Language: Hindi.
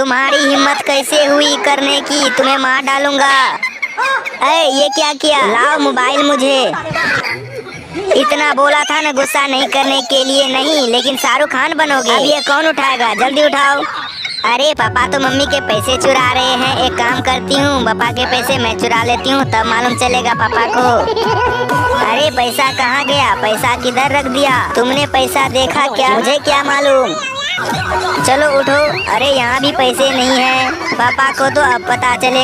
तुम्हारी हिम्मत कैसे हुई करने की, तुम्हें मार डालूंगा। ये क्या किया? लाओ मोबाइल मुझे। इतना बोला था ना गुस्सा नहीं करने के लिए। नहीं, लेकिन शाहरुख खान बनोगे। अब ये कौन उठाएगा, जल्दी उठाओ। अरे पापा तो मम्मी के पैसे चुरा रहे हैं। एक काम करती हूँ, पापा के पैसे मैं चुरा लेती हूँ, तब मालूम चलेगा पापा को। अरे पैसा कहाँ गया? पैसा किधर रख दिया? तुमने पैसा देखा क्या? मुझे क्या मालूम। चलो उठो। अरे यहाँ भी पैसे नहीं है। पापा को तो अब पता चले